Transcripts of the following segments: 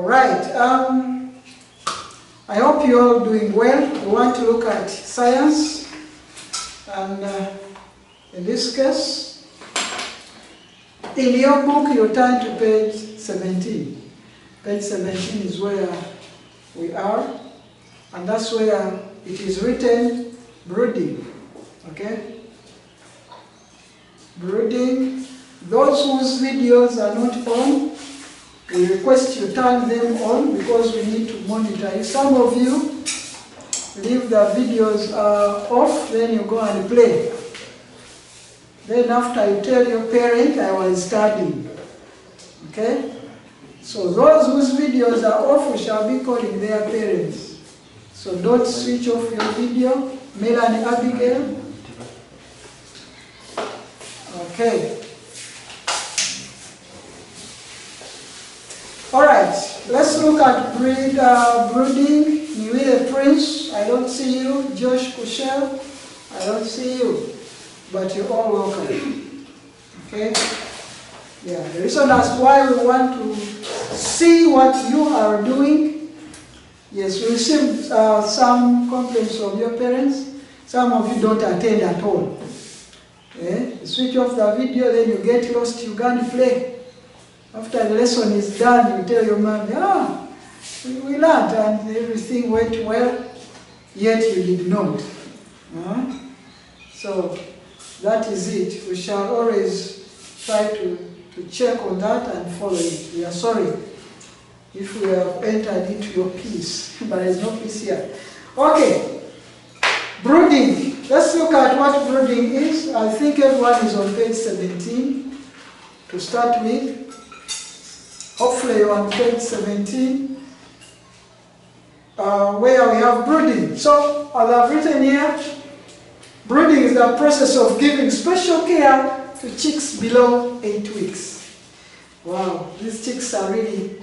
Alright, I hope you're all doing well. We want to look at science, and in this case, in your book you turn to page 17. Page 17 is where we are, and that's where it is written brooding. Okay? Brooding. Those whose videos are not on, we request you turn them on because we need to monitor. If some of you leave the videos off, then you go and play. Then after you tell your parent, I was studying. Okay? So those whose videos are off, we shall be calling their parents. So don't switch off your video. Melanie Abigail. Okay. Alright, let's look at brooding. Niwile Prince, I don't see you. Josh Kushel, I don't see you. But you're all welcome. Okay? Yeah, the reason that's why we want to see what you are doing. Yes, we received some complaints from your parents. Some of you don't attend at all. Okay? You switch off the video, then you get lost, you can't play. After the lesson is done, you tell your mom, we learned and everything went well, yet you did not. So that is it. We shall always try to check on that and follow it. We are sorry if we have entered into your peace, but there is no peace here. Okay, brooding. Let's look at what brooding is. I think everyone is on page 17 to start with. Hopefully you're on page 17, where we have brooding. So, as I've written here, brooding is the process of giving special care to chicks below 8 weeks. Wow, these chicks are really,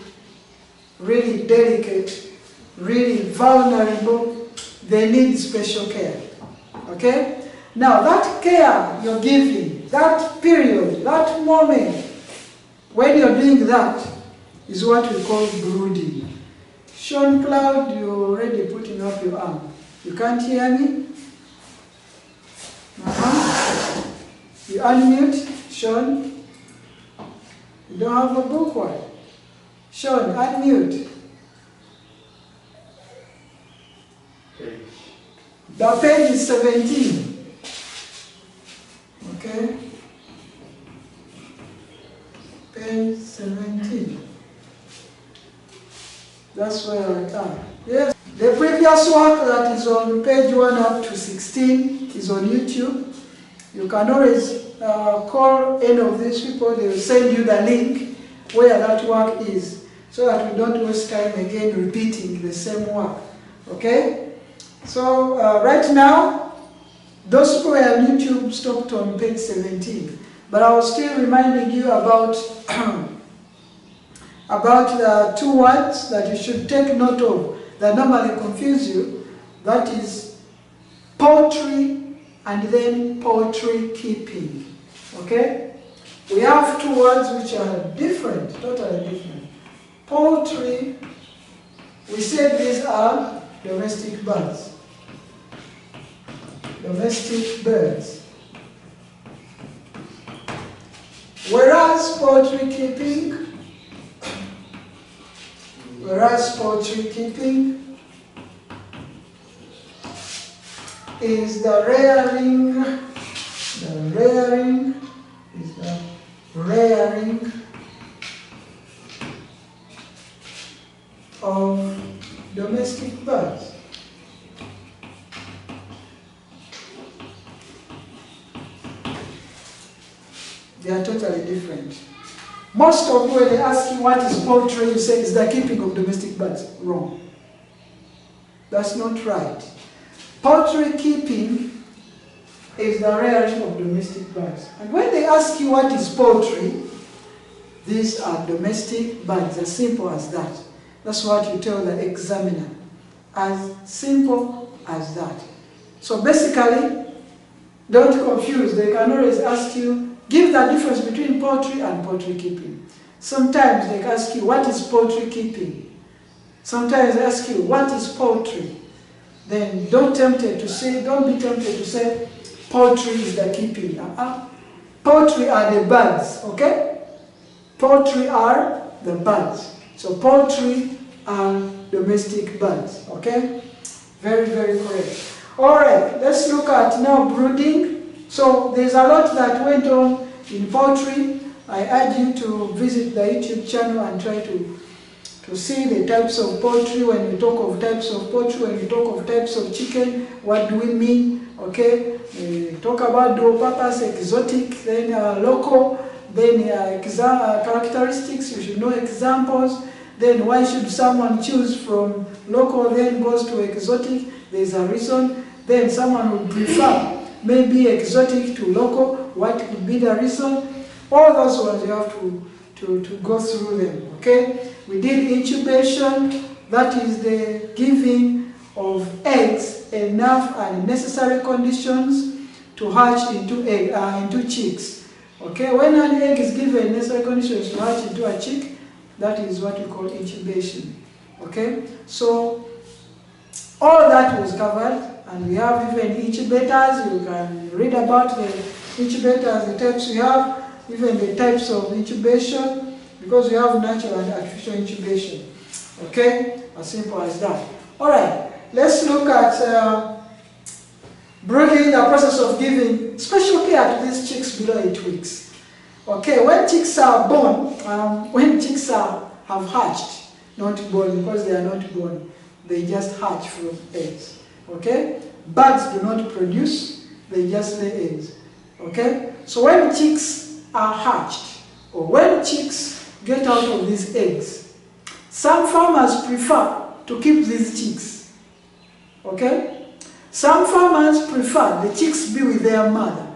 really delicate, really vulnerable. They need special care. Okay? Now, that care you're giving, that period, that moment, when you're doing that, is what we call brooding. Sean Cloud, you're already putting up your arm. You can't hear me? You unmute, Sean. You don't have a book, why? Sean, unmute. The page is 17. Okay? Page 17. That's where I am. Yes. The previous work that is on page 1 up to 16 is on YouTube. You can always call any of these people. They will send you the link where that work is, so that we don't waste time again repeating the same work. Okay? So right now, those people on YouTube stopped on page 17. But I was still reminding you about the two words that you should take note of that normally confuse you. That is poultry and then poultry keeping. Okay? We have two words which are different, totally different. Poultry, we said these are domestic birds. Domestic birds. Whereas poultry keeping is the rearing of domestic birds. They are totally different. Most of you, when they ask you what is poultry, you say it's the keeping of domestic birds. Wrong. That's not right. Poultry keeping is the rearing of domestic birds. And when they ask you what is poultry, these are domestic birds, as simple as that. That's what you tell the examiner. As simple as that. So basically, don't confuse. They can always ask you, give the difference between poultry and poultry keeping. Sometimes they ask you, what is poultry keeping? sometimes ask you, what is poultry? Then don't be tempted to say, poultry is the keeping. Poultry are the birds, okay? Poultry are the birds. So poultry are domestic birds, okay? Very, very correct. Alright, let's look at now brooding. So there's a lot that went on in poultry. I urge you to visit the YouTube channel and try to see the types of poultry. When we talk of types of poultry, when we talk of types of chicken, what do we mean? Okay, we talk about dual purpose, exotic, then local, then characteristics, you should know examples. Then why should someone choose from local then goes to exotic? There's a reason. Then someone would prefer maybe exotic to local. What could be the reason? All those ones you have to go through them, okay? We did incubation, that is the giving of eggs enough and necessary conditions to hatch into chicks. Okay, when an egg is given necessary conditions to hatch into a chick, that is what we call incubation. Okay, so all that was covered, and we have even incubators. You can read about the incubators, the types we have, even the types of incubation, because we have natural and artificial incubation. Okay, as simple as that. All right, let's look at brooding, the process of giving special care to these chicks below 8 weeks. Okay, when chicks are born, when chicks have hatched, not born, because they are not born, they just hatch from eggs. Okay, birds do not produce, they just lay eggs. Okay, so when chicks are hatched, or when chicks get out of these eggs, some farmers prefer to keep these chicks. Okay, some farmers prefer the chicks be with their mother.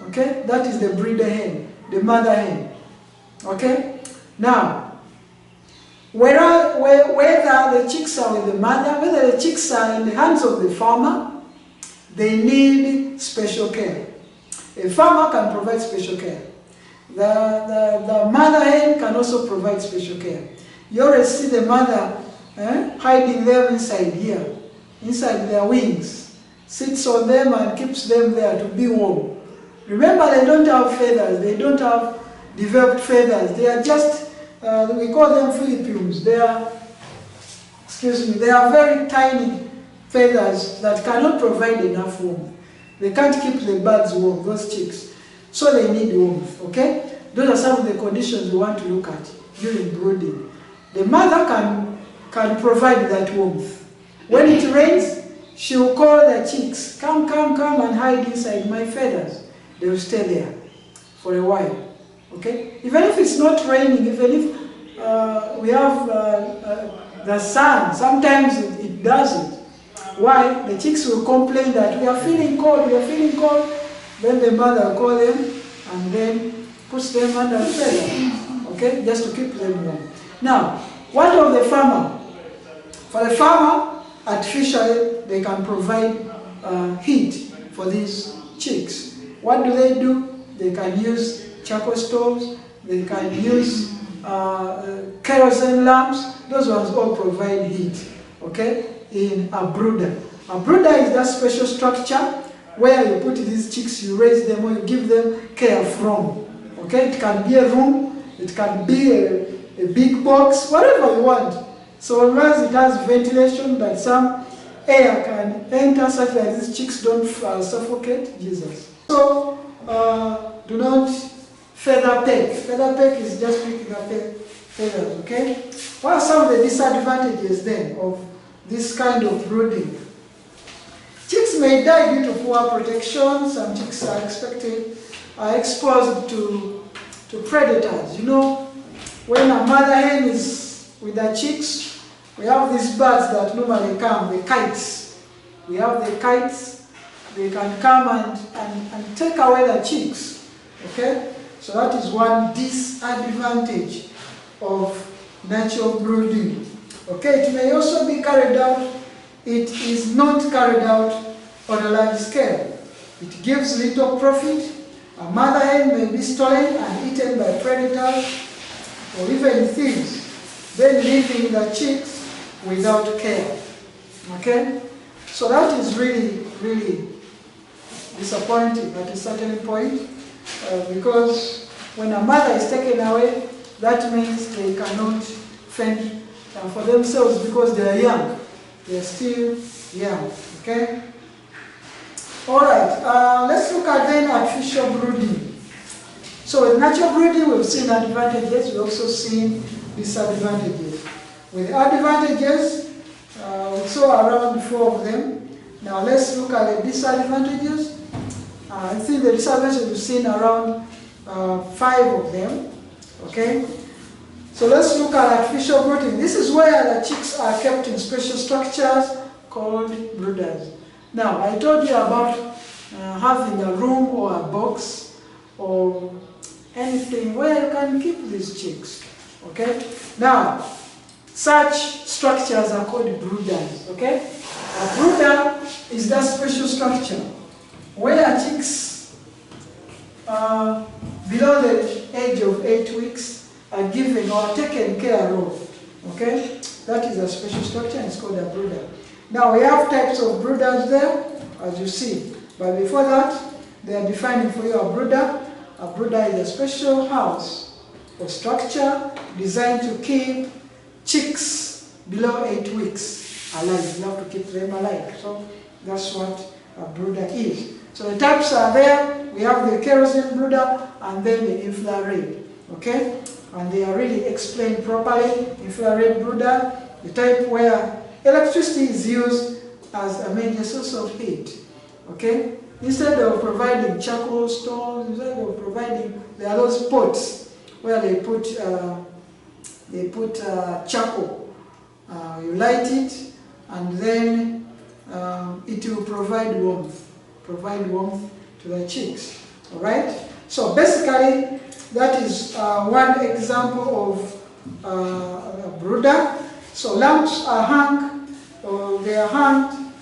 Okay, that is the breeder hen, the mother hen. Okay, now whether the chicks are with the mother, whether the chicks are in the hands of the farmer, they need special care. A farmer can provide special care. The mother hen can also provide special care. You always see the mother hiding them inside here, inside their wings, sits on them and keeps them there to be warm. Remember, they don't have feathers, they don't have developed feathers, they are just, we call them Philippines. They are, they are very tiny feathers that cannot provide enough warmth. They can't keep the birds warm, those chicks. So they need warmth, okay? Those are some of the conditions we want to look at during brooding. The mother can provide that warmth. When it rains, she will call the chicks, come and hide inside my feathers. They will stay there for a while, okay? Even if it's not raining, even if we have the sun, sometimes it doesn't. Why? The chicks will complain that we are feeling cold, we are feeling cold. Then the mother will call them and then puts them under the feather, okay, just to keep them warm. Now, what of the farmer? For the farmer, artificially, they can provide heat for these chicks. What do? They can use charcoal stoves, they can use kerosene lamps. Those ones all provide heat, okay, in a brooder. A brooder is that special structure where you put these chicks, you raise them, or you give them care from. Okay, it can be a room, it can be a big box, whatever you want. So long as it has ventilation, that some air can enter such that these chicks don't suffocate. Jesus. So do not feather peck. Feather peck is just picking up feathers. Okay. What are some of the disadvantages then of this kind of brooding? Chicks may die due to poor protection. Some chicks are exposed to predators. You know, when a mother hen is with her chicks, we have these birds that normally come, the kites. We have the kites, they can come and take away the chicks. Okay? So that is one disadvantage of natural brooding. Okay, it may also be carried out. It is not carried out on a large scale. It gives little profit. A mother hen may be stolen and eaten by predators or even thieves. then leaving the chicks without care. Okay? So that is really, really disappointing at a certain point, because when a mother is taken away, that means they cannot fend for themselves because they are young. They are still young. Okay? Alright, let's look at then artificial brooding. So with natural brooding, we've seen advantages, we've also seen disadvantages. With advantages, we saw around 4 of them. Now let's look at the disadvantages. I think the disadvantages we've seen around 5 of them. Okay? So let's look at artificial brooding. This is where the chicks are kept in special structures called brooders. Now, I told you about having a room or a box or anything where you can keep these chicks. Okay? Now, such structures are called brooders. Okay? A brooder is that special structure where chicks below the age of 8 weeks are given or taken care of. Okay? That is a special structure and it's called a brooder. Now we have types of brooders there, as you see. But before that, they are defining for you a brooder. A brooder is a special house or structure designed to keep chicks below 8 weeks alive. You have to keep them alive. So that's what a brooder is. So the types are there. We have the kerosene brooder and then the infrared. Okay? And they are really explained properly. Infrared brooder, the type where electricity is used as a major source of heat. Okay? Instead of providing charcoal stones, instead of providing, there are those pots where they put charcoal. You light it, and then it will provide warmth to the chicks. All right? So basically, that is one example of a brooder. So lamps are hung, or they are hung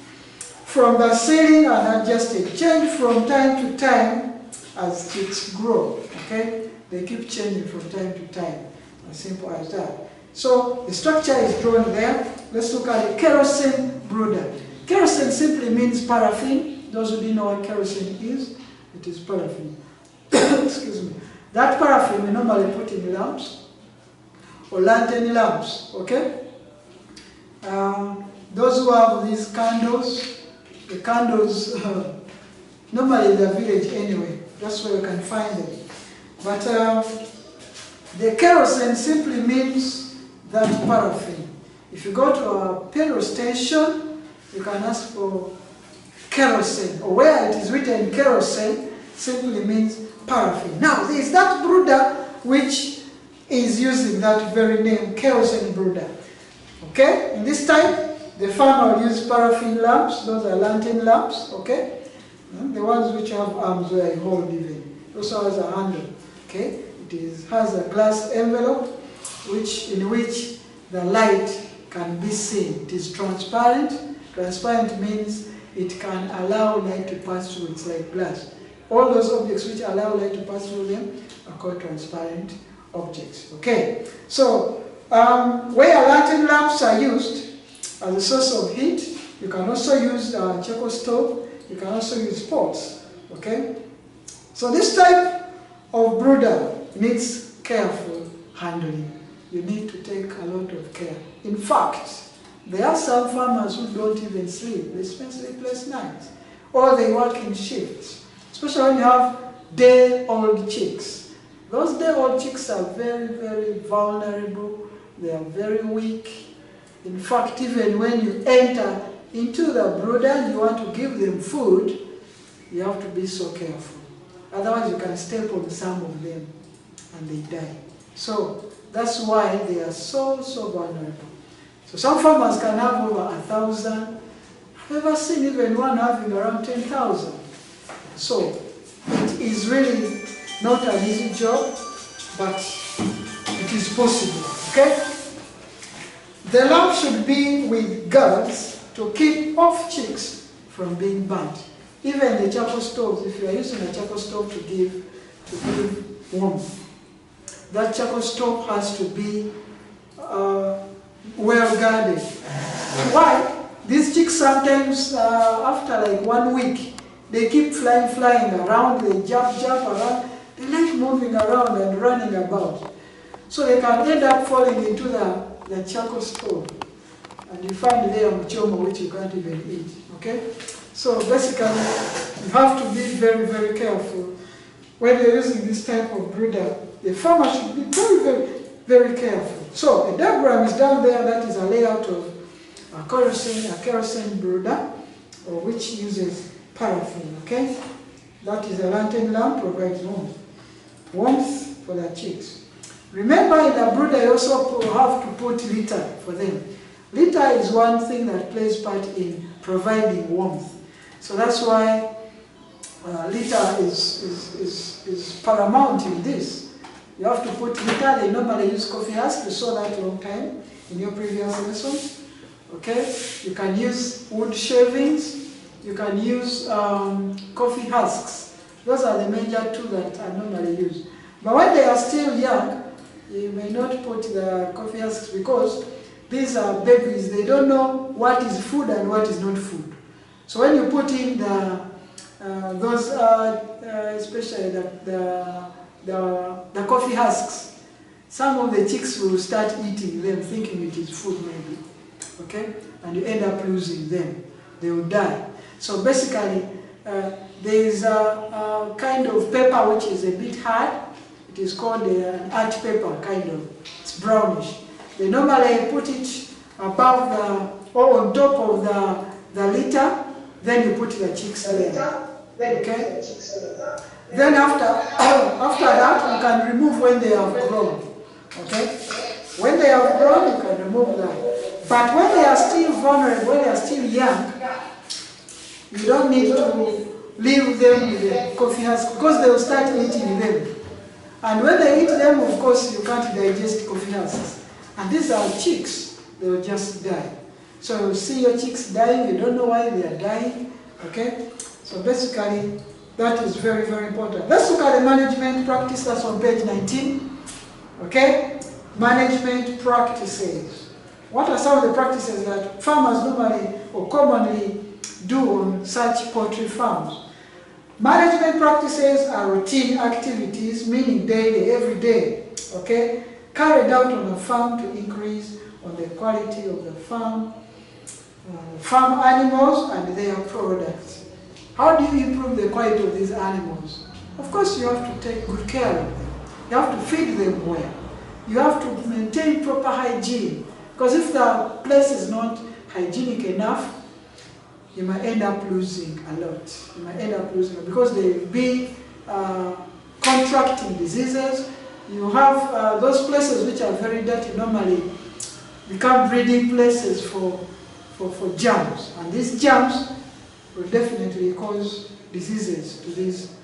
from the ceiling and adjusted. Change from time to time as chicks grow. Okay? They keep changing from time to time. As simple as that. So the structure is drawn there. Let's look at the kerosene brooder. Kerosene simply means paraffin. Those who didn't know what kerosene is, it is paraffin. Excuse me. That paraffin we normally put in lamps or lantern lamps. Okay? Those who have these candles, the candles, normally in the village anyway, that's where you can find them. But the kerosene simply means that paraffin. If you go to a petrol station, you can ask for kerosene, or where it is written kerosene, simply means paraffin. Now, there is that brooder which is using that very name, kerosene brooder. Okay? In this type, the farmer will use paraffin lamps. Those are lantern lamps. Okay? The ones which have arms where you hold even. It also has a handle. Okay? It has a glass envelope in which the light can be seen. It is transparent. Transparent means it can allow light to pass through. It's like glass. All those objects which allow light to pass through them are called transparent objects. Okay? So, where lantern lamps are used as a source of heat, you can also use charcoal stove. You can also use pots. Okay? So this type of brooder needs careful handling. You need to take a lot of care. In fact, there are some farmers who don't even sleep. They spend sleepless nights. Or they work in shifts. Especially when you have day-old chicks. Those day-old chicks are very, very vulnerable. They are very weak. In fact, even when you enter into the brooder and you want to give them food, you have to be so careful. Otherwise, you can step on some of them and they die. So, that's why they are so, so vulnerable. So some farmers can have over 1,000. I've ever seen even one having around 10,000. So, it is really not an easy job, but it is possible. Okay? The lamp should be with guards to keep off chicks from being burnt. Even the charcoal stoves, if you are using a charcoal stove to give warmth, that charcoal stove has to be well guarded. Why? These chicks sometimes, after like 1 week, they keep flying around, they jump around, they like moving around and running about. So they can end up falling into the charcoal stove. And you find there mchoma which you can't even eat, okay? So basically, you have to be very, very careful. When you're using this type of brooder, the farmer should be very, very, very careful. So a diagram is down there, that is a layout of a kerosene brooder, or which uses paraffin, okay? That is a lantern lamp, provides warmth for the chicks. Remember, in a brooder you also have to put litter for them. Litter is one thing that plays part in providing warmth. So that's why litter is paramount in this. You have to put litter. They normally use coffee husk. You saw that long time in your previous lesson. Okay? You can use wood shavings. You can use coffee husks. Those are the major two that are normally used. But when they are still young, you may not put the coffee husks because these are babies. They don't know what is food and what is not food. So when you put in especially the coffee husks, some of the chicks will start eating them, thinking it is food maybe. Okay, and you end up losing them. They will die. So basically, there is a kind of paper which is a bit hard. It is called an art paper, kind of. It's brownish. They normally put it above or on top of the litter. Then you put the chicks there. Okay. Then after that, you can remove when they have grown. Okay. When they have grown, you can remove them. But when they are still vulnerable, when they are still young, you don't need to leave them with the coffee husk because they will start eating them. And when they eat them, of course, you can't digest coffee husks. And these are chicks, they will just die. So you see your chicks dying, you don't know why they are dying. Okay? So basically, that is very, very important. Let's look at the management practice, that's on page 19. Okay? Management practices. What are some of the practices that farmers normally or commonly do on such poultry farms? Management practices are routine activities, meaning daily, every day, okay, carried out on a farm to increase on the quality of the farm animals and their products. How do you improve the quality of these animals? Of course, you have to take good care of them. You have to feed them well. You have to maintain proper hygiene. Because if the place is not hygienic enough, you might end up losing a lot. You might end up losing because they will be contracting diseases. You have those places which are very dirty normally become breeding places for germs. And these germs will definitely cause diseases to these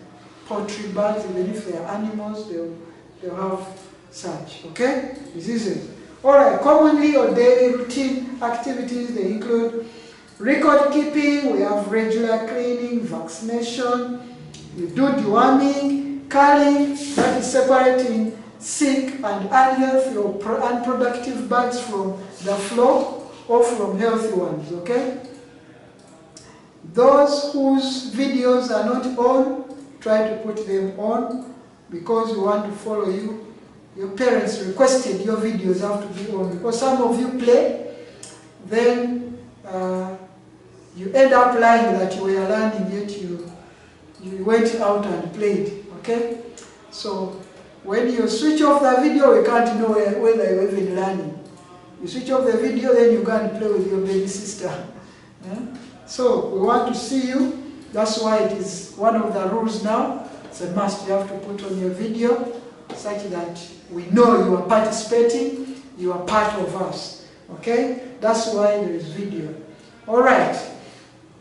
poultry birds. Even if they are animals, they'll have such, okay, diseases. Alright, commonly or daily routine activities, they include record keeping, we have regular cleaning, vaccination, we do deworming, culling, that is separating sick and unhealthy or unproductive birds from the flock or from healthy ones, okay? Those whose videos are not on, try to put them on because we want to follow you. Your parents requested your videos have to be on because some of you play, then you end up lying that you were learning yet you went out and played, okay? So when you switch off the video, you can't know whether you're even learning. You switch off the video, then you go and play with your baby sister. Yeah? So we want to see you. That's why it is one of the rules now. It's a must. You have to put on your video such that we know you are participating, you are part of us. Okay? That's why there is video. Alright.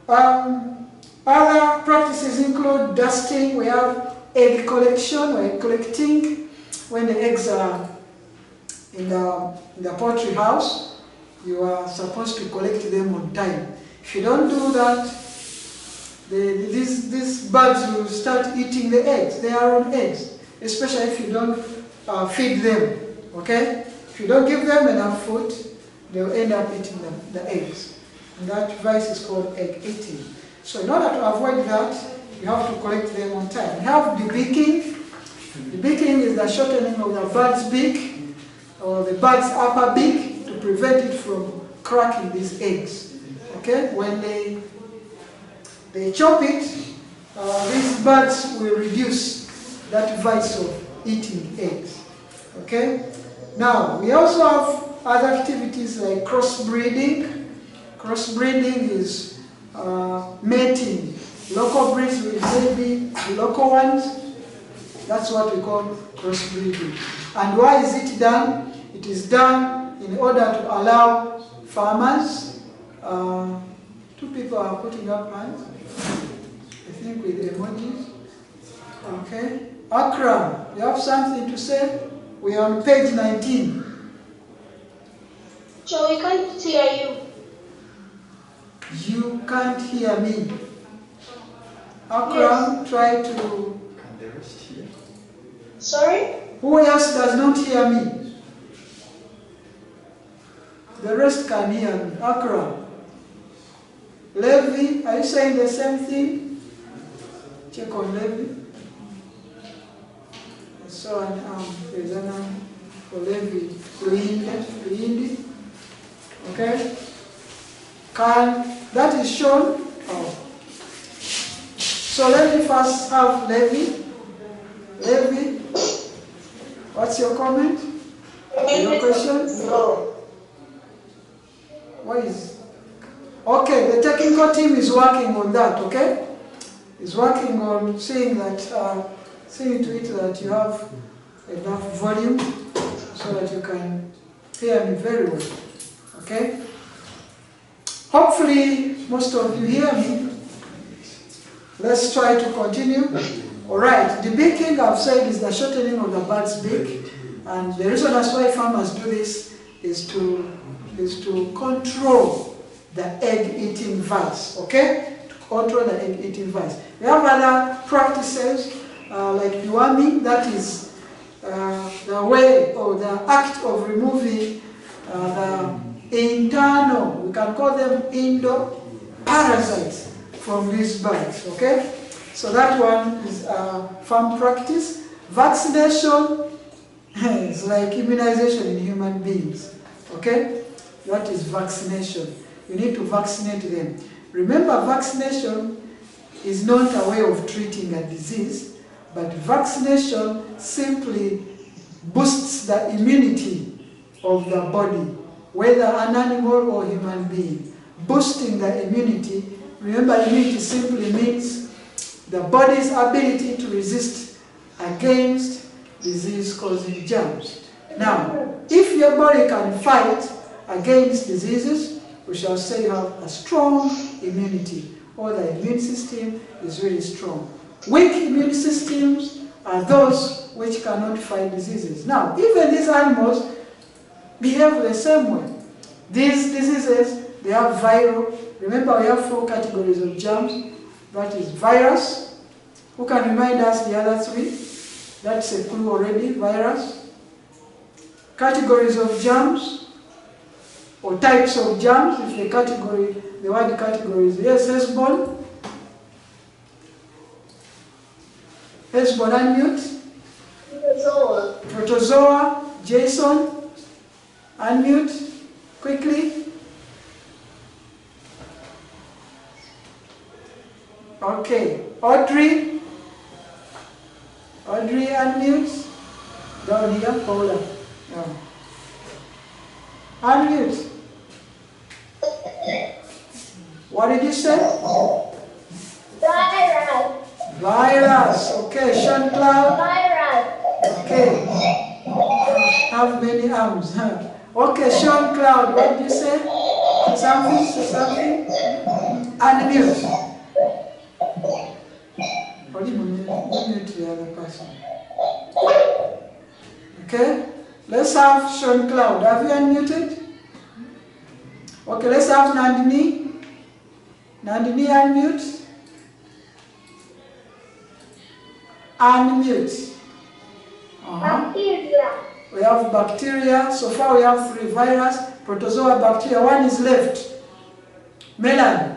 Other practices include dusting. We have egg collection. We're collecting when the eggs are in the poultry house. You are supposed to collect them on time. If you don't do that, these birds will start eating the eggs, their own eggs, especially if you don't feed them, okay? If you don't give them enough food, they'll end up eating the eggs. And that vice is called egg eating. So in order to avoid that, you have to collect them on time. We have debeaking. Debeaking is the shortening of the bird's beak, or the bird's upper beak, to prevent it from cracking these eggs. Okay? When they chop it, these birds will reduce that vice of eating eggs. Okay? Now, we also have other activities like crossbreeding. Crossbreeding is mating local breeds with maybe local ones. That's what we call crossbreeding. And why is it done? It is done in order to allow farmers. Two people are putting up hands, I think with emojis. Okay. Akram, you have something to say? We are on page 19. So we can't hear you. You can't hear me. Akram, Yes. try to... Can the rest hear? Sorry? Who else does not hear me? The rest can hear me. Akram. Levi, are you saying the same thing? Check on Levi. I saw an arm. There's an arm for Levi. Luindi. Okay? That is shown. Oh. So let me first have Levi. Levi, what's your comment? Your question? No. What is? Okay, the technical team is working on that, okay? Is working on seeing to it that you have enough volume so that you can hear me very well, okay? Hopefully, most of you hear me. Let's try to continue. All right, the beaking, I've said, is the shortening of the bird's beak. And the reason that's why farmers do this is to control the egg-eating vice, okay? To control the egg-eating vice. We have other practices like deworming, that is the way or the act of removing the internal, we can call them indoor parasites from these birds, okay? So that one is farm practice. Vaccination is like immunization in human beings, okay? That is vaccination. You need to vaccinate them. Remember, vaccination is not a way of treating a disease, but vaccination simply boosts the immunity of the body, whether an animal or human being. Boosting the immunity. Remember, immunity simply means the body's ability to resist against disease-causing germs. Now, if your body can fight against diseases, we shall say you have a strong immunity, or the immune system is really strong. Weak immune systems are those which cannot fight diseases. Now, even these animals behave the same way. These diseases, they have viral. Remember, we have 4 categories of germs. That is virus. Who can remind us the other 3? That's a clue already, virus. Categories of germs, or types of germs, if the word category is yes, S-born. S-born, unmute. Protozoa. Protozoa, Jason, unmute, quickly. Okay, Audrey, unmute. Down here, Paula. Yeah. Unmute. What did you say? Virus. Virus. Okay, Sean Cloud. Virus. Okay. Have many arms. Huh? Okay, Sean Cloud, what did you say? Something? Unmute. Or you mute the other person. Okay? Let's have Sean Cloud. Have you unmuted? Okay, let's have Nandini. Nandini, unmute. Unmute. Bacteria. we have bacteria. So far we have 3: virus, protozoa, bacteria. 1 is left. Melanie,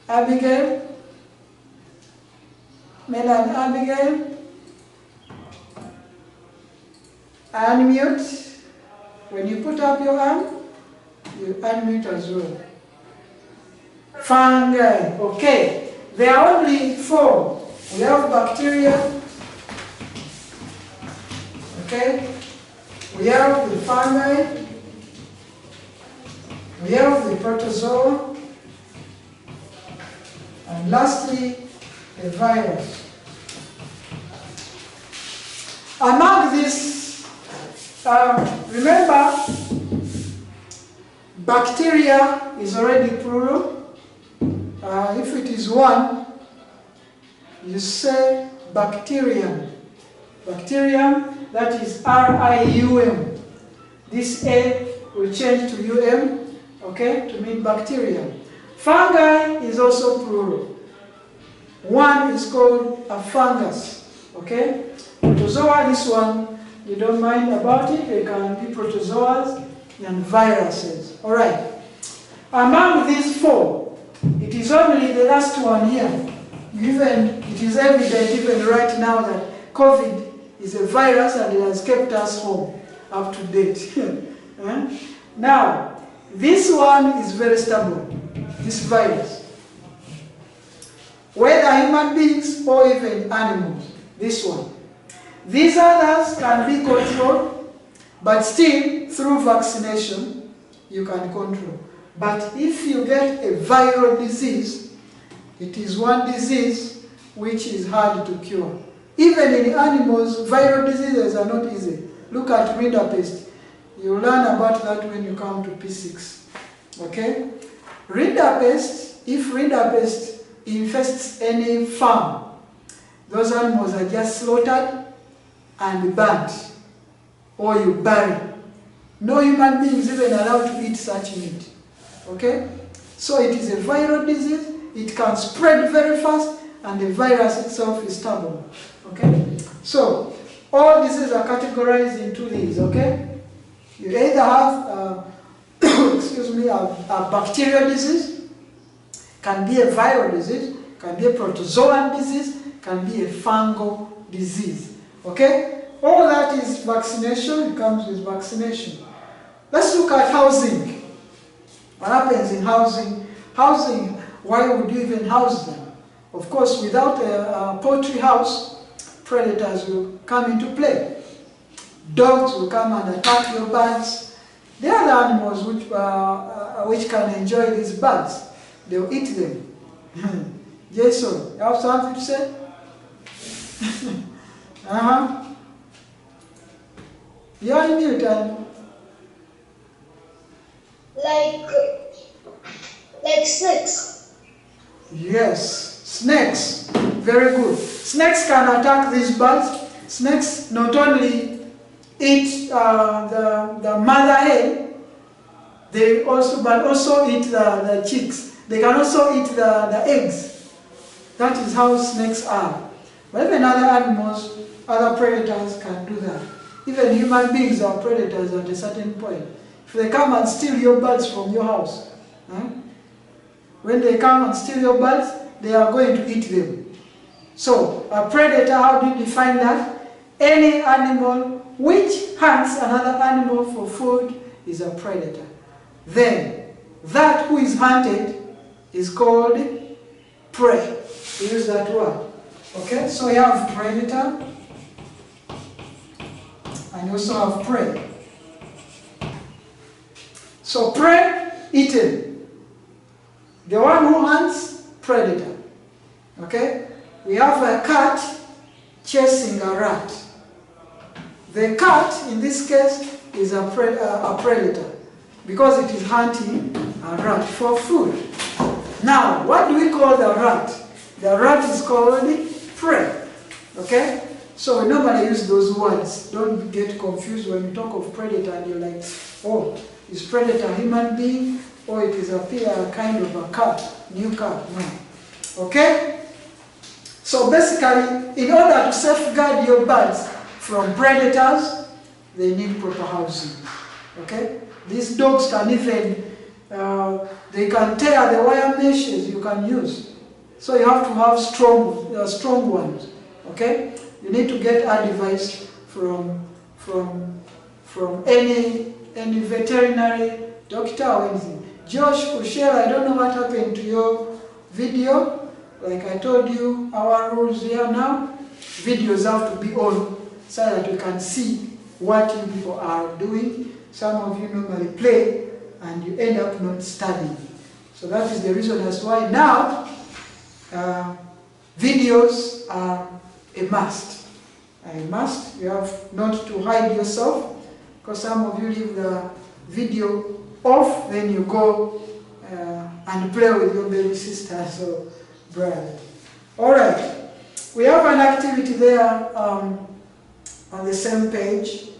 Abigail. Melanie, Abigail. Unmute. When you put up your hand, you unmute as well. Fungi. Okay. There are only 4. We have bacteria. Okay. We have the fungi. We have the protozoa. And lastly, the virus. Among these, remember, bacteria is already plural. If it is 1, you say bacterium. Bacterium, that is R-I-U-M. This A will change to U-M, okay, to mean bacterium. Fungi is also plural. 1 is called a fungus, okay? Protozoa, this one, you don't mind about it. They can be protozoas and viruses. All right. Among these 4, it is only the last one here. It is evident even right now that COVID is a virus and it has kept us home up to date. Now, this one is very stubborn, this virus. Whether human beings or even animals, this one. These others can be controlled, but still, through vaccination, you can control. But if you get a viral disease, it is one disease which is hard to cure. Even in animals, viral diseases are not easy. Look at rinderpest. You learn about that when you come to P6. Okay? Rinderpest, if rinderpest infests any farm, those animals are just slaughtered and burnt, or you bury. No human being is even allowed to eat such meat. Okay? So it is a viral disease, it can spread very fast, and the virus itself is stubborn. Okay? So, all diseases are categorized into these, okay? You either have, excuse me, a bacterial disease, can be a viral disease, can be a protozoan disease, can be a fungal disease. Okay? All that is vaccination, it comes with vaccination. Let's look at housing. What happens in housing? Housing, why would you even house them? Of course, without a poultry house, predators will come into play. Dogs will come and attack your birds. There are other animals which can enjoy these birds. They will eat them. Jason, you have something to say? You're on mute, and like snakes. yes, snakes. Very good. Snakes can attack these birds. Snakes not only eat the mother hen, but also eat the chicks. They can also eat the eggs. That is how snakes are. But even other animals, other predators can do that. Even human beings are predators at a certain point. If they come and steal your birds from your house, when they come and steal your birds, they are going to eat them. So, a predator, how do you define that? Any animal which hunts another animal for food is a predator. Then, that who is hunted is called prey. We use that word. Okay, so you have predator and you also have prey. So prey, eaten. The one who hunts, predator. Okay? We have a cat chasing a rat. The cat, in this case, is a predator because it is hunting a rat for food. Now, what do we call the rat? The rat is called prey. Okay? So we normally use those words. Don't get confused when you talk of predator and you're like, oh, is predator a human being or it is a kind of a cat, new cat? No. Okay? So basically, in order to safeguard your birds from predators, they need proper housing. Okay? These dogs can even, they can tear the wire meshes you can use. So you have to have strong ones. Okay? You need to get advice from any veterinary doctor or anything. Josh, Kushel, I don't know what happened to your video. Like I told you, our rules here now, videos have to be on so that we can see what you people are doing. Some of you normally play and you end up not studying. So that is the reason as why now videos are a must. A must. You have not to hide yourself, because some of you leave the video off, then you go and play with your baby sisters or brother. Alright, we have an activity there on the same page.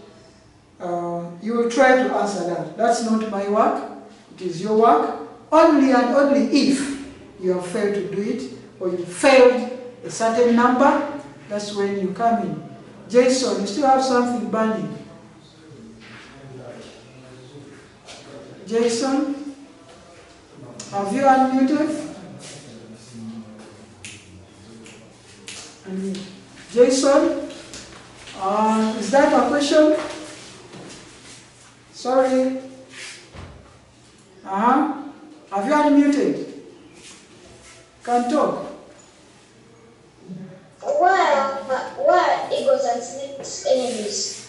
You will try to answer that. That's not my work, it is your work. Only and only if you have failed to do it, or you failed a certain number, that's when you come in. Jason, you still have something burning. Jason, have you unmuted? Jason, is that a question? Sorry. Have you unmuted? Can talk. Why are eagles and snakes enemies?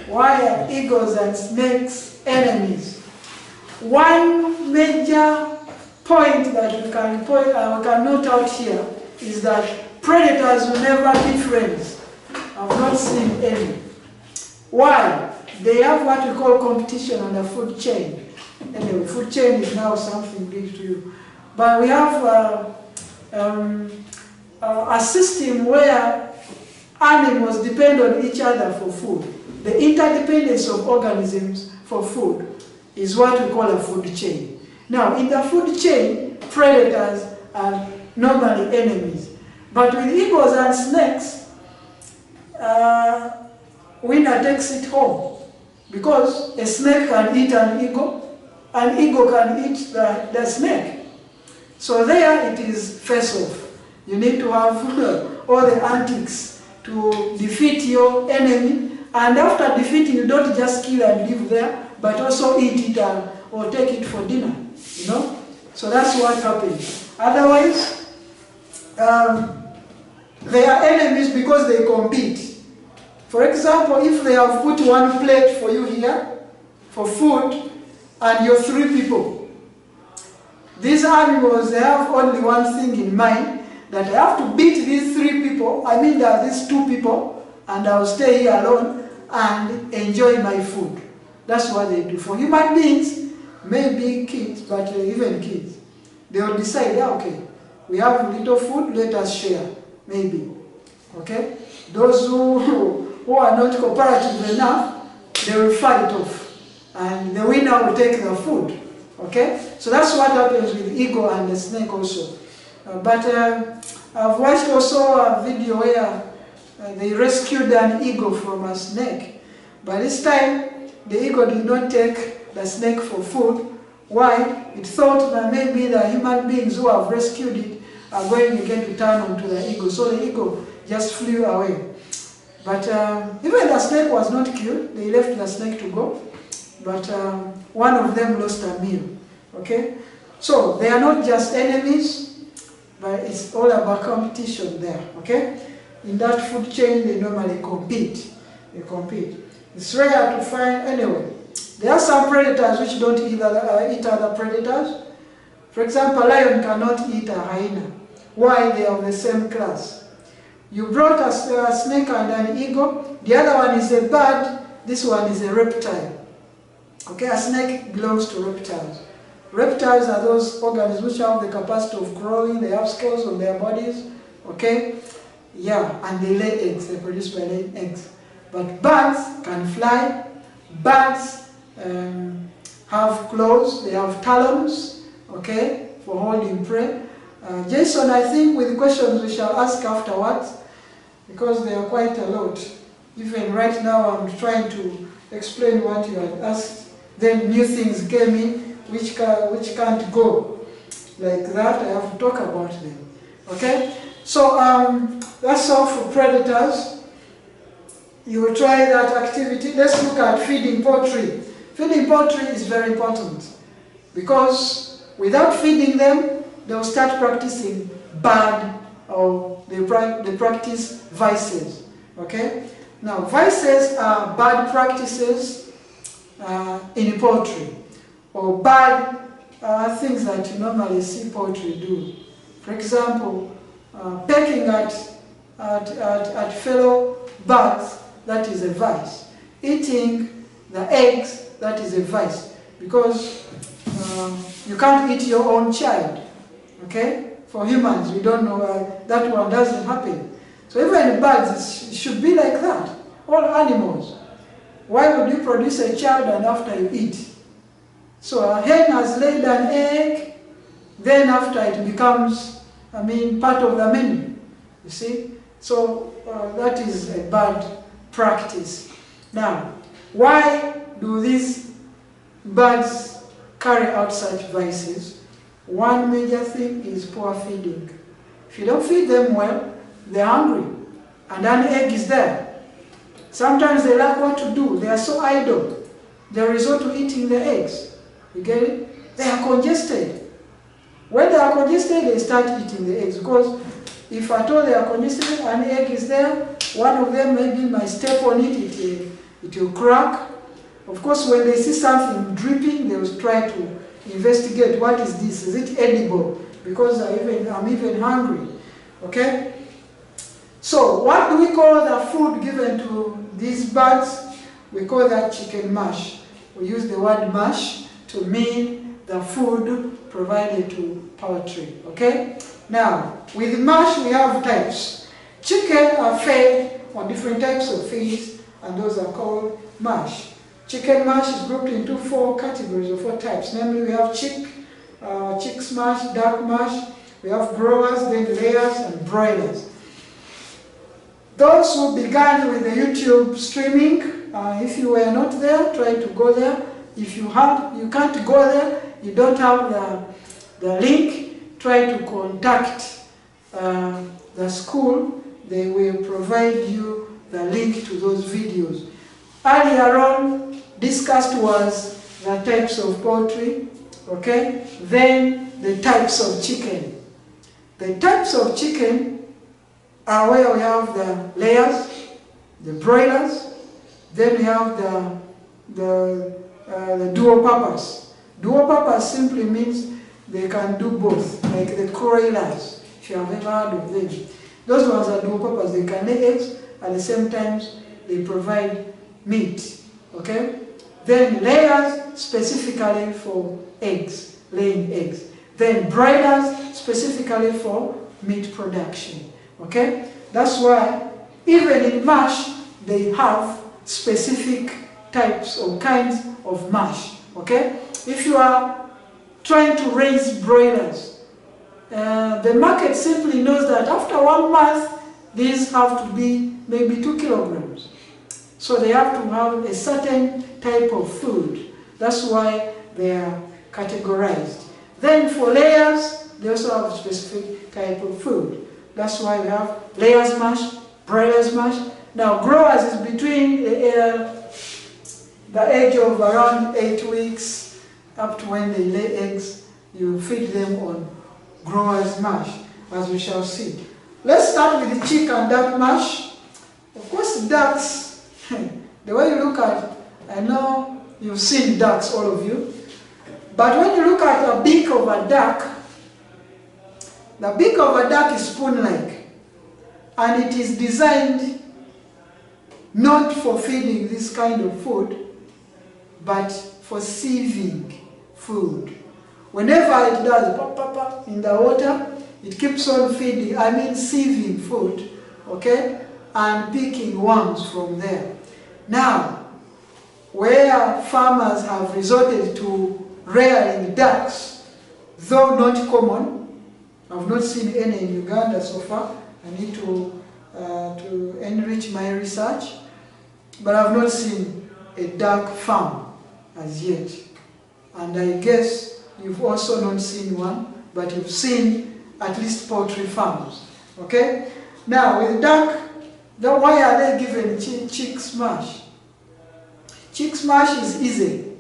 Why are eagles and snakes enemies? One major point that we can note out here is that predators will never be friends. I've not seen any. Why? They have what we call competition on the food chain. Anyway, food chain is now something big to you. But we have a system where animals depend on each other for food. The interdependence of organisms for food is what we call a food chain. Now, in the food chain, predators are normally enemies. But with eagles and snakes, winner takes it home. Because a snake can eat an eagle can eat the snake. So there it is face-off. You need to have all the antics to defeat your enemy. And after defeating, you don't just kill and leave there, but also eat it or take it for dinner. You know? So that's what happens. Otherwise, they are enemies because they compete. For example, if they have put one plate for you here for food and you're 3 people, these animals, they have only one thing in mind, that I have to beat these 3 people, I mean there are these 2 people, and I'll stay here alone and enjoy my food. That's what they do. For human beings, maybe kids, but even kids, they will decide, yeah, okay, we have little food, let us share, maybe. Okay? Those who are not cooperative enough, they will fight off, and the winner will take the food. Okay? So that's what happens with the eagle and the snake also. But I've watched also a video where they rescued an eagle from a snake. But this time, the eagle did not take the snake for food. Why? It thought that maybe the human beings who have rescued it are going again to turn onto the eagle. So the eagle just flew away. But even the snake was not killed. They left the snake to go. But one of them lost a meal. Okay? So they are not just enemies, but it's all about competition there. Okay? In that food chain, they normally compete. They compete. It's rare to find, anyway. There are some predators which don't eat other predators. For example, a lion cannot eat a hyena. Why? They are of the same class. You brought a snake and an eagle. The other one is a bird. This one is a reptile. Okay, a snake belongs to reptiles. Reptiles are those organisms which have the capacity of crawling. They have scales on their bodies. Okay? Yeah, and they lay eggs. They produce by laying eggs. But birds can fly. Birds have claws. They have talons. Okay? For holding prey. Jason, I think with questions we shall ask afterwards, because there are quite a lot. Even right now I'm trying to explain what you had asked. Then new things came in which can't go. Like that, I have to talk about them. Okay? So that's all for predators. You will try that activity. Let's look at feeding poultry. Feeding poultry is very important because without feeding them, they will start practicing bad, or they practice vices. Okay? Now, vices are bad practices in poultry, or bad things that you normally see poultry do. For example, pecking at fellow birds, that is a vice. Eating the eggs, that is a vice, because you can't eat your own child. Okay? For humans, we don't know, that one doesn't happen. So even birds, it should be like that. All animals. Why would you produce a child and after you eat? So a hen has laid an egg, then after it becomes, part of the menu. You see? So that is a bad practice. Now, why do these birds carry out such vices? One major thing is poor feeding. If you don't feed them well, they're hungry, and an egg is there. Sometimes they lack what to do. They are so idle. They resort to eating the eggs. You get it? They are congested. When they are congested, they start eating the eggs, because if at all they are congested, an egg is there, one of them maybe might step on it, it will crack. Of course, when they see something dripping, they will try to investigate, what is this? Is it edible? Because I'm even hungry. Okay? So, what do we call the food given to these birds? We call that chicken mash. We use the word mash to mean the food provided to poultry. Okay? Now, with mash we have types. Chicken are fed on different types of feeds, and those are called mash. Chicken mash is grouped into 4 categories or 4 types. Namely, we have chicks mash, dark mash, we have growers, then layers, and broilers. Those who began with the YouTube streaming, if you were not there, try to go there. If you can't go there, you don't have the link, try to contact the school. They will provide you the link to those videos. Earlier on, discussed was the types of poultry, okay? Then the types of chicken. The types of chicken are where we have the layers, the broilers, then we have the dual purpose. Dual purpose simply means they can do both, like the broilers, if you have ever heard of them. Those ones are dual purpose. They can lay eggs, at the same time they provide meat, okay? Then layers specifically for eggs, laying eggs. Then broilers specifically for meat production, okay? That's why even in mash they have specific types or kinds of mash, okay? If you are trying to raise broilers, the market simply knows that after 1 month these have to be maybe 2 kilograms. So they have to have a certain type of food. That's why they are categorized. Then for layers, they also have a specific type of food. That's why we have layers mash, broilers mash. Now growers is between the age of around 8 weeks up to when they lay eggs. You feed them on growers mash, as we shall see. Let's start with the chick and duck mash. Of course, ducks, the way you look at, I know you've seen ducks, all of you, but when you look at the beak of a duck, the beak of a duck is spoon-like, and it is designed not for feeding this kind of food, but for sieving food. Whenever it does pop, pop, pop in the water, it keeps on feeding, sieving food, okay, and picking worms from there. Now, where farmers have resorted to rearing ducks, though not common, I've not seen any in Uganda so far. I need to enrich my research. but I've not seen a duck farm as yet. And I guess you've also not seen one, but you've seen at least poultry farms. Okay? Now, with duck, why are they given chicks mash? Chicks mash is easy.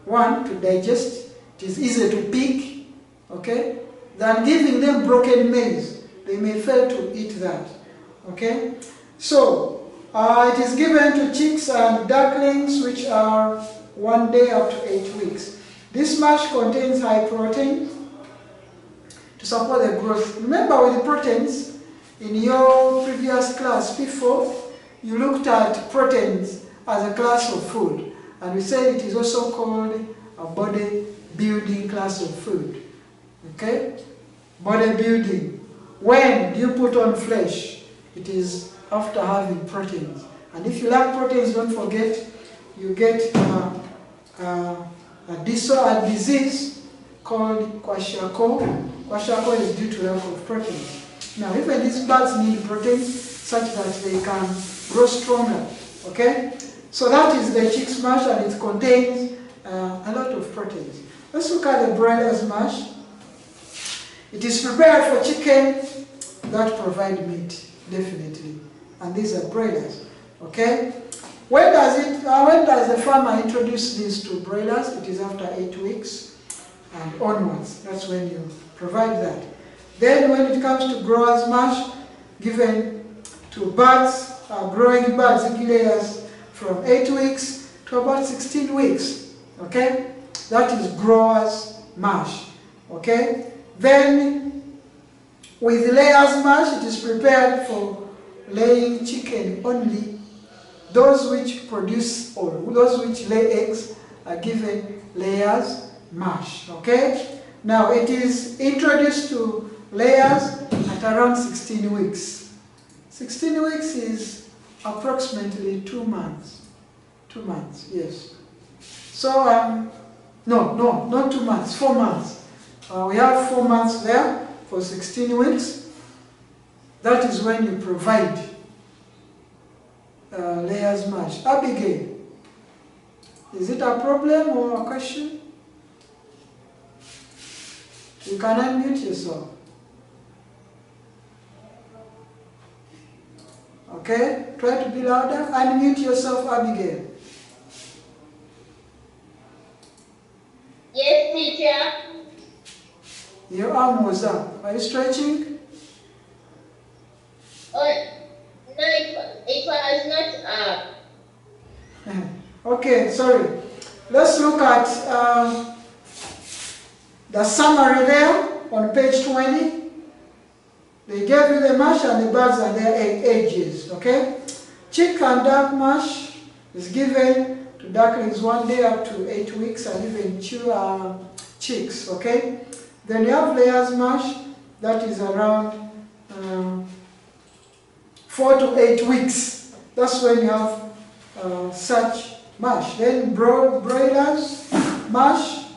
One, to digest. It is easy to pick. Okay? Than giving them broken maize. They may fail to eat that. Okay? So, it is given to chicks and ducklings which are 1 day up to 8 weeks. This mash contains high protein to support the growth. Remember with the proteins, in your previous class, P4, you looked at proteins as a class of food. And we said it is also called a body building class of food. Okay? Body building. When you put on flesh, it is after having proteins. And if you lack proteins, don't forget, you get a disease called kwashiorkor. Kwashiorkor is due to lack of proteins. Now, even these birds need protein such that they can grow stronger. Okay? So that is the chick's mash, and it contains a lot of proteins. Let's look at the broiler's mash. It is prepared for chicken that provide meat, definitely. And these are broilers. Okay? When does the farmer introduce this to broilers? It is after 8 weeks and onwards. That's when you provide that. Then when it comes to growers' mash, given to birds, growing birds, egg layers, from 8 weeks to about 16 weeks. Okay? That is growers' mash. Okay? Then, with layers' mash, it is prepared for laying chicken only. Those which produce, or those which lay eggs, are given layers' mash. Okay? Now, it is introduced to layers at around 16 weeks. 16 weeks is approximately 2 months. 2 months, yes. So, no, not 2 months, 4 months. We have 4 months there for 16 weeks. That is when you provide layers mash. Abigail, is it a problem or a question? You can unmute yourself. Okay, try to be louder. Unmute yourself, Abigail. Yes, teacher. Your arm was up. Are you stretching? Oh, no, it was not up. Okay, sorry. Let's look at the summary there on page 20. They gave you the mash and the birds and their ages, okay? Chick and duck mash is given to ducklings 1 day up to 8 weeks, and even chicks, okay? Then you have layers mash, that is around 4 to 8 weeks. That's when you have such mash. Then broilers mash,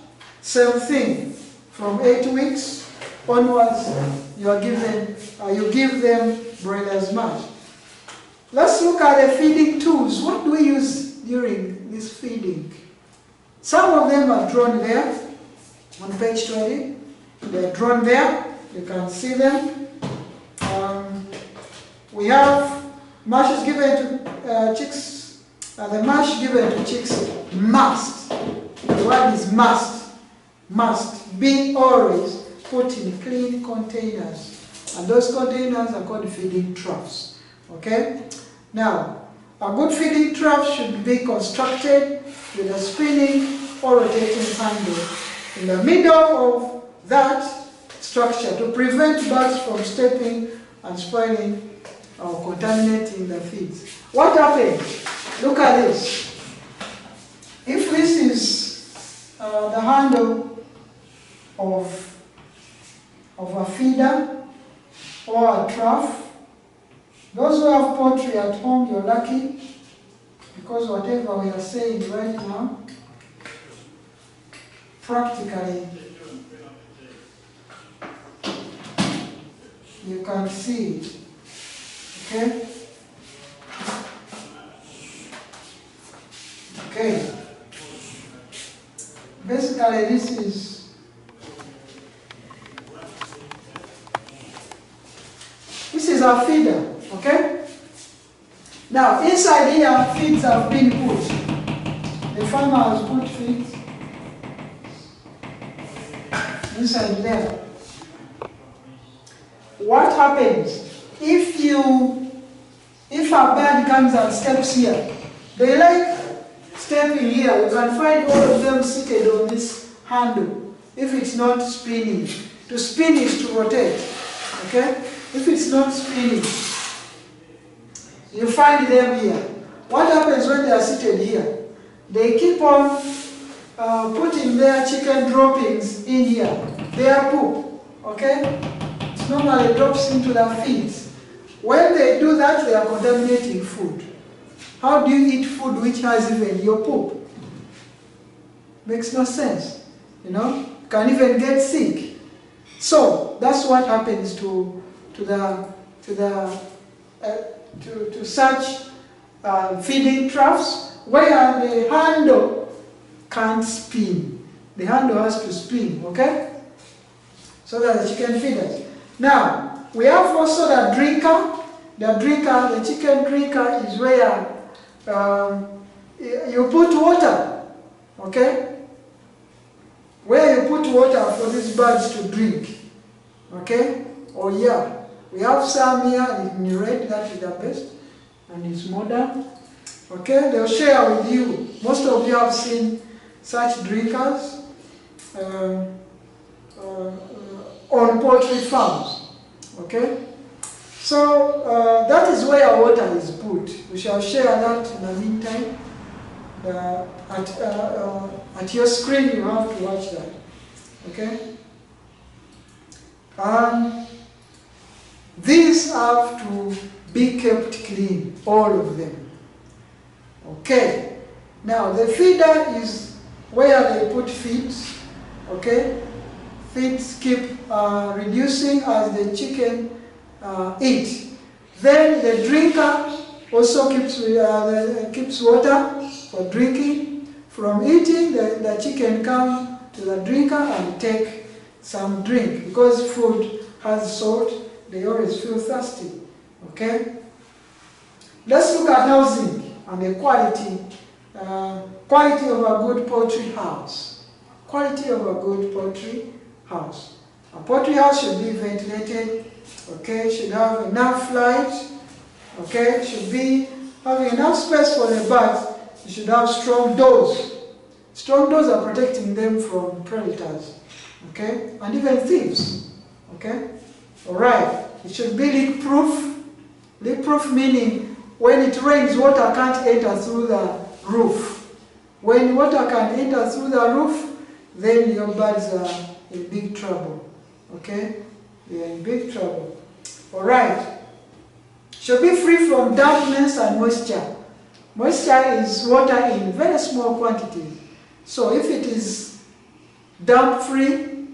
same thing. From 8 weeks onwards, you give them broilers mash. Let's look at the feeding tools. What do we use during this feeding? Some of them are drawn there on page 20. They are drawn there. You can see them. We have mashes given to chicks. The mash given to chicks must. The word is must. Must be always put in clean containers. And those containers are called feeding troughs. Okay? Now, a good feeding trough should be constructed with a spinning or rotating handle in the middle of that structure to prevent birds from stepping and spoiling or contaminating the feeds. What happens? Look at this. If this is the handle of a feeder or a trough, those who have poultry at home, you're lucky, because whatever we are saying right now, practically, you can see it, okay? Okay. Basically, this is our feeder, okay? Now, inside here, feeds have been put. The farmer has put feeds inside there. What happens if a bird comes and steps here? They like stepping here. You can find all of them seated on this handle if it's not spinning. To spin is to rotate, okay? If it's not spinning, you find them here. What happens when they are seated here? They keep on putting their chicken droppings in here, their poop, okay? It normally drops into their feeds. When they do that, they are contaminating food. How do you eat food which has even your poop? Makes no sense, you know? You can even get sick. So that's what happens to such feeding troughs where the handle can't spin. The handle has to spin, okay? So that the chicken feeders. Now, we have also the drinker. The chicken drinker is where you put water, okay? Where you put water for these birds to drink, okay? Or yeah, we have some here in red, that is the best, and it's modern. Okay, they'll share with you. Most of you have seen such drinkers on poultry farms, okay? So that is where water is put. We shall share that in the meantime. At your screen you have to watch that, okay? These have to be kept clean, all of them. Okay. Now the feeder is where they put feeds, okay? Feeds keep reducing as the chicken eat. Then the drinker also keeps water for drinking. From eating, the chicken come to the drinker and take some drink. Because food has salt, they always feel thirsty. Okay? Let's look at housing and the quality of a good poultry house. Quality of a good poultry house. A poultry house should be ventilated, okay, should have enough light, okay, should be having enough space for the birds. You should have strong doors. Strong doors are protecting them from predators, okay, and even thieves, okay. Alright, it should be leak-proof. Leak-proof meaning when it rains, water can't enter through the roof. When water can enter through the roof, then your birds are in big trouble, okay? They are in big trouble. Alright, should be free from dampness and moisture. Moisture is water in very small quantities. So if it is damp-free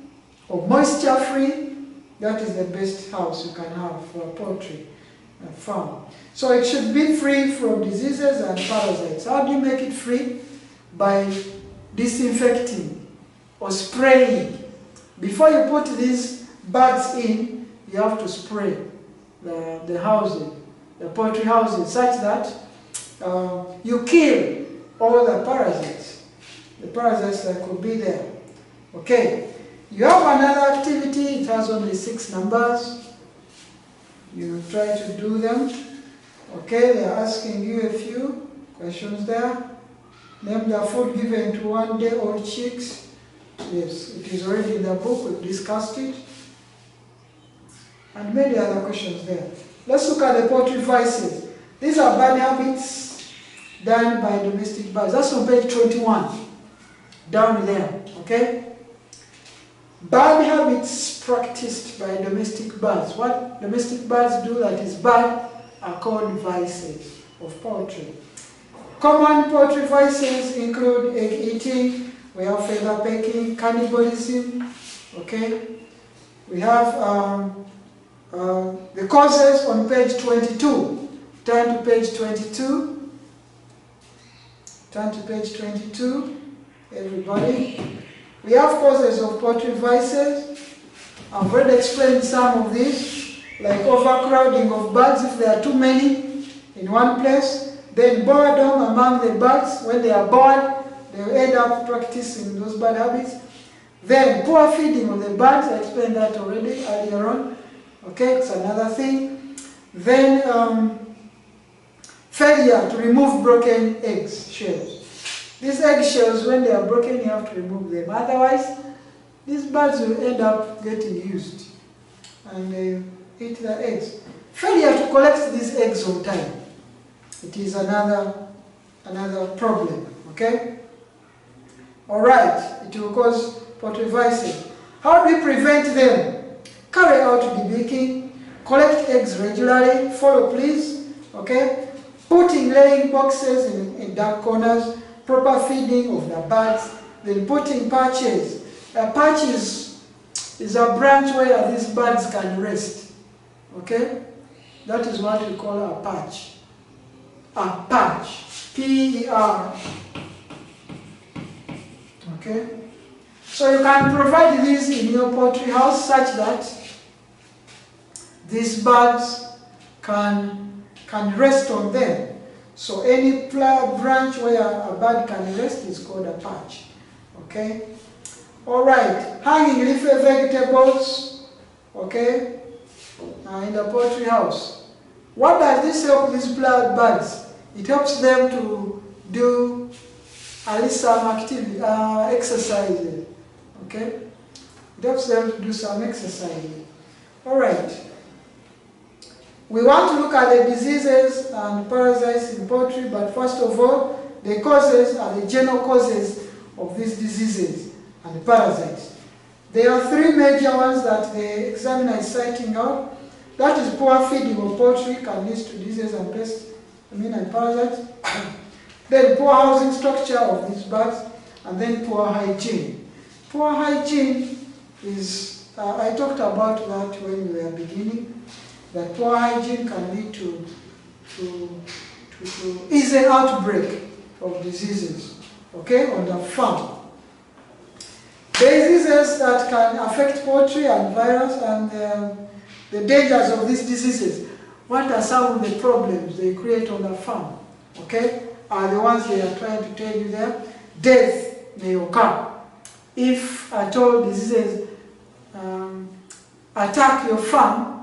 or moisture-free, that is the best house you can have for a poultry farm. So it should be free from diseases and parasites. How do you make it free? By disinfecting or spraying. Before you put these birds in, you have to spray the housing, the poultry housing, such that you kill all the parasites that could be there. Okay. You have another activity, it has only 6 numbers. You try to do them. Okay, they are asking you a few questions there. Name the food given to 1-day-old chicks. Yes, it is already in the book, we've discussed it. And many other questions there. Let's look at the poultry vices. These are bad habits done by domestic birds. That's on page 21, down there, okay? Bad habits practiced by domestic birds. What domestic birds do that is bad are called vices of poultry. Common poultry vices include egg eating, we have feather pecking, cannibalism, okay? We have the causes on page 22. Turn to page 22. Turn to page 22, everybody. We have causes of poultry vices. I've already explained some of these, like overcrowding of birds if there are too many in one place. Then boredom among the birds. When they are bored, they will end up practicing those bad habits. Then poor feeding of the birds. I explained that already earlier on. Okay, it's another thing. Then failure to remove broken eggs shells. These egg shells, when they are broken, you have to remove them. Otherwise, these birds will end up getting used and they eat the eggs. Failure to collect these eggs on time. It is another problem. Okay? Alright, it will cause poultry vices. How do we prevent them? Carry out debeaking, collect eggs regularly, follow please, okay? Putting laying boxes in dark corners, proper feeding of the birds, then putting perches. A perch is a branch where these birds can rest, okay? That is what we call a perch. A perch, P-E-R. Okay? So you can provide these in your poultry house such that these birds can rest on them. So any branch where a bird can rest is called a perch. Okay? Alright, hanging leafy vegetables, okay, in the poultry house. What does this help these birds? It helps them to do at least some activity, exercise. Okay? It helps them to do some exercise. Alright. We want to look at the diseases and parasites in poultry, but first of all, the causes are the general causes of these diseases and the parasites. There are three major ones that the examiner is citing out. That is poor feeding of poultry can lead to diseases and pests, and parasites. Then poor housing structure of these birds, and then poor hygiene. Poor hygiene is, I talked about that when we were beginning, that poor hygiene can lead to easy outbreak of diseases, okay, on the farm. Diseases that can affect poultry and virus and the dangers of these diseases. What are some of the problems they create on the farm? Okay, are the ones they are trying to tell you there. Death may occur if at all diseases attack your farm.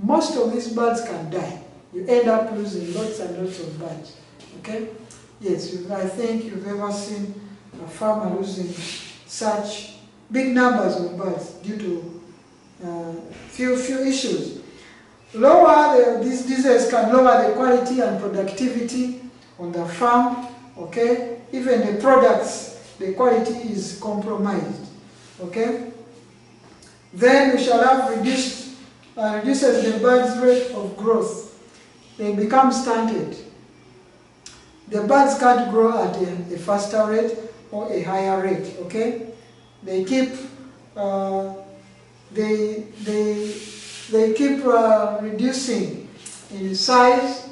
Most of these birds can die. You end up losing lots and lots of birds. Okay? Yes, I think you've ever seen a farmer losing such big numbers of birds due to few issues. These diseases can lower the quality and productivity on the farm. Okay? Even the products, the quality is compromised. Okay? Then we shall have reduces the bird's rate of growth. They become stunted. The birds can't grow at a faster rate or a higher rate. Okay? They keep reducing in size.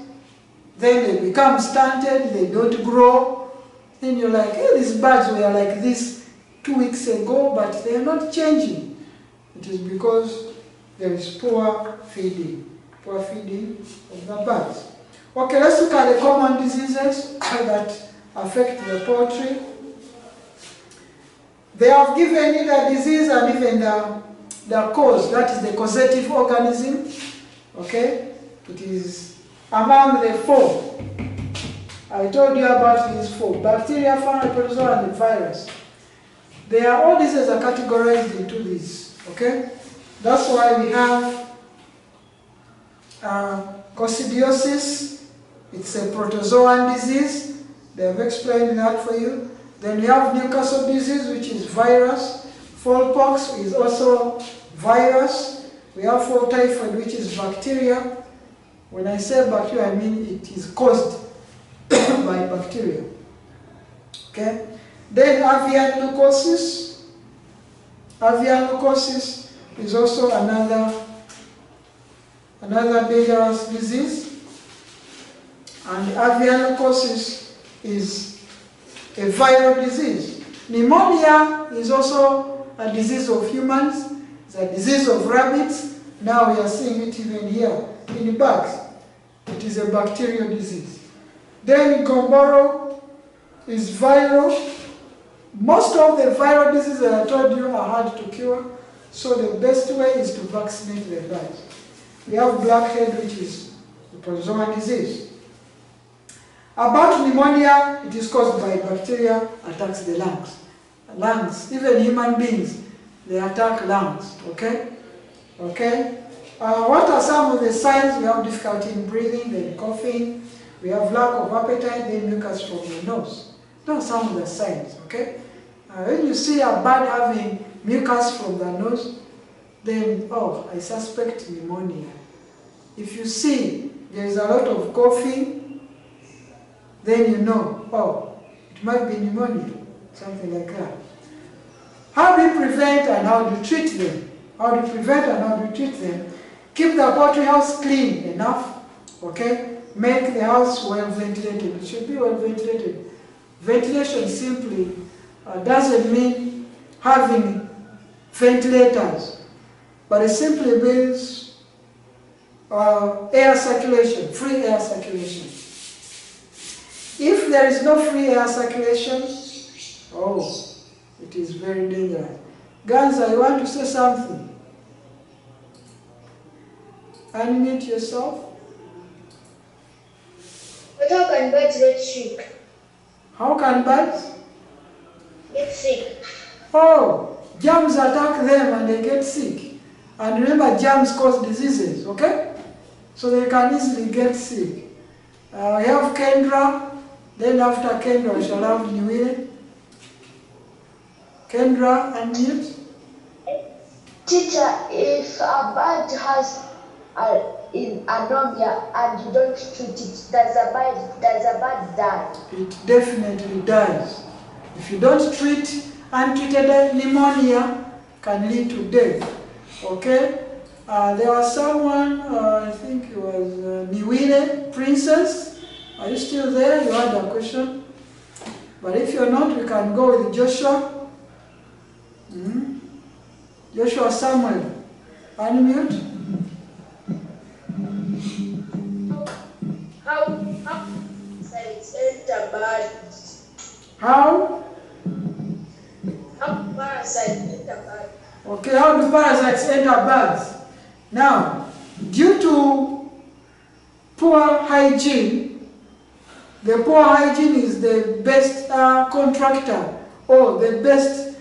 Then they become stunted. They don't grow. Then you're like, hey, these birds were like this 2 weeks ago, but they're not changing. It is because there is poor feeding of the birds. Okay, let's look at the common diseases that affect the poultry. They have given you the disease and even the cause, that is the causative organism. Okay, it is among the four. I told you about these four: bacteria, fungal, protozoa, and the virus. All diseases are categorized into these. Okay, that's why we have coccidiosis. It's a protozoan disease. They have explained that for you. Then we have Newcastle disease, which is virus. Fowlpox is also virus. We have fall typhoid, which is bacteria. When I say bacteria, I mean it is caused by bacteria. Okay. Then avian leukosis. Avian leukosis is also another dangerous disease. And avian leukosis is a viral disease. Pneumonia is also a disease of humans. It's a disease of rabbits. Now we are seeing it even here in bugs. It is a bacterial disease. Then Gumboro is viral. Most of the viral diseases that I told you are hard to cure, so the best way is to vaccinate the birds. We have blackhead, which is the protozoan disease. About pneumonia, it is caused by bacteria attacks the lungs. Lungs, even human beings, they attack lungs, okay? Okay? What are some of the signs? We have difficulty in breathing, then coughing, we have lack of appetite, then mucus from the nose. Those are some of the signs, okay? When you see a bird having mucus from the nose, then, oh, I suspect pneumonia. If you see there is a lot of coughing, then you know, oh, it might be pneumonia, something like that. How do you prevent and how do you treat them? How do you prevent and how do you treat them? Keep the poultry house clean enough, okay? Make the house well ventilated. It should be well ventilated. Ventilation simply doesn't mean having ventilators, but it simply means air circulation, free air circulation. If there is no free air circulation, oh, it is very dangerous. Ganza, you want to say something? Unmute yourself. But how can birds get sick? How can birds Get sick. Oh, germs attack them and they get sick. And remember, germs cause diseases, okay? So they can easily get sick. We have Kendra, then after Kendra we shall have Niwile. Kendra, unmute. Teacher, if a bird has in anemia and you don't treat it, does a bird die? It definitely dies. If you don't treat untreated pneumonia, can lead to death. Okay? There was someone, I think it was Niwile, Princess. Are you still there? You had a question. But if you're not, we can go with Joshua. Joshua Samuel. Unmute. How parasites enter birds? How? How parasites enter birds? Okay, how do parasites enter birds? Now, due to poor hygiene, the poor hygiene is the best contractor, or the best,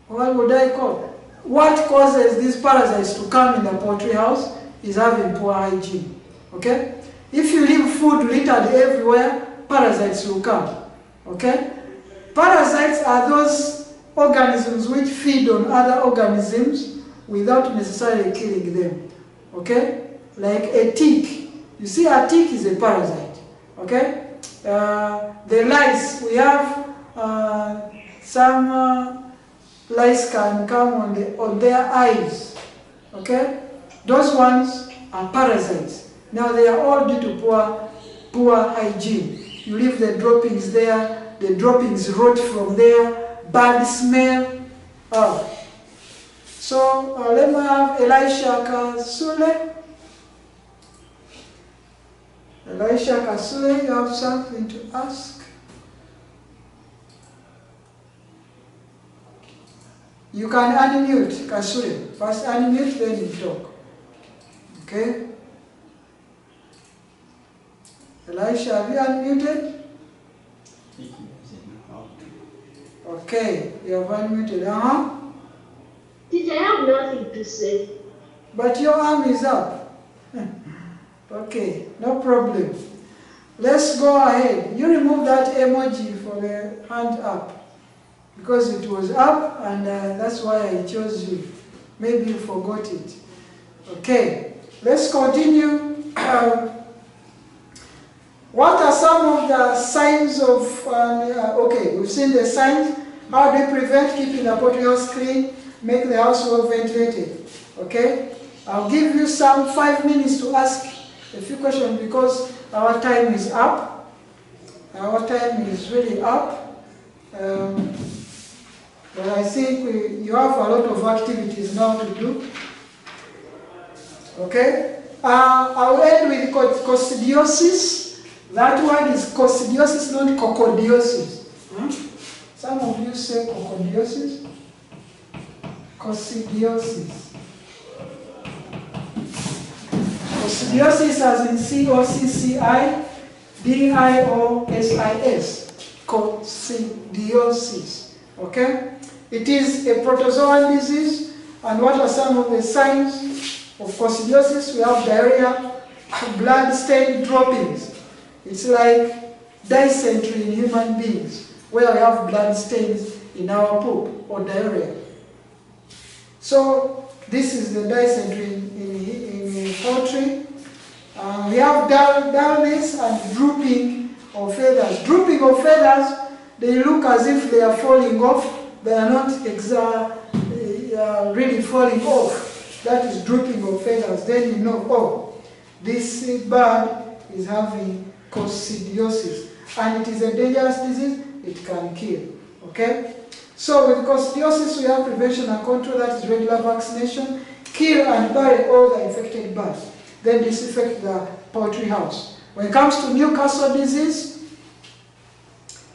what would I call? What causes these parasites to come in the poultry house is having poor hygiene. Okay? If you leave food littered everywhere, parasites will come. Okay? Parasites are those organisms which feed on other organisms without necessarily killing them. Okay? Like a tick. You see, a tick is a parasite. Okay? The lice, we have some lice can come on their eyes. Okay? Those ones are parasites. Now they are all due to poor hygiene. You leave the droppings there, the droppings rot from there, bad smell. So let me have Elisha Kasule. Elisha Kasule, you have something to ask? You can unmute, Kasule. First unmute, then you talk. Okay? Elisha, have you unmuted? Okay, you have unmuted. Teacher, I have nothing to say. But your arm is up. Okay, no problem. Let's go ahead. You remove that emoji for the hand up. Because it was up and that's why I chose you. Maybe you forgot it. Okay, let's continue. What are some of the signs of, okay, we've seen the signs. How do you prevent keeping the poultry house clean? Make the house well ventilated. Okay? I'll give you some 5 minutes to ask a few questions because our time is up. Our time is really up. But I think you have a lot of activities now to do. Okay? I'll end with coccidiosis. That one is coccidiosis, not coccidiosis. Some of you say coccidiosis. Coccidiosis. Coccidiosis as in C-O-C-C-I-D-I-O-S-I-S. Coccidiosis. Okay? It is a protozoan disease. And what are some of the signs of coccidiosis? We have diarrhea, blood-stained droppings. It's like dysentery in human beings, where we have blood stains in our poop or diarrhea. So this is the dysentery in poultry. We have dullness and drooping of feathers. Drooping of feathers, they look as if they are falling off. They are not really falling off. That is drooping of feathers. Then you know, oh, this bird is having coccidiosis. And it is a dangerous disease. It can kill. Okay? So with coccidiosis, we have prevention and control. That is regular vaccination. Kill and bury all the infected birds. Then disinfect the poultry house. When it comes to Newcastle disease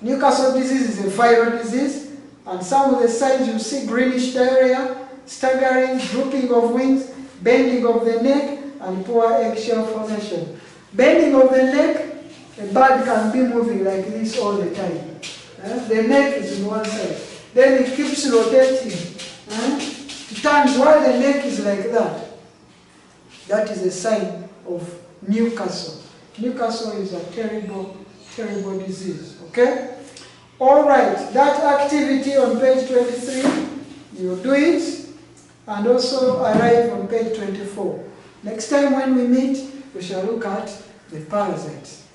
is a viral disease. And some of the signs you see: greenish diarrhea, staggering, drooping of wings, bending of the neck, and poor eggshell formation. Bending of the neck, a bird can be moving like this all the time. The neck is in one side. Then it keeps rotating. It turns while the neck is like that. That is a sign of Newcastle. Newcastle is a terrible, terrible disease. Okay? Alright, that activity on page 23, you do it, and also arrive on page 24. Next time when we meet, we shall look at the parasites.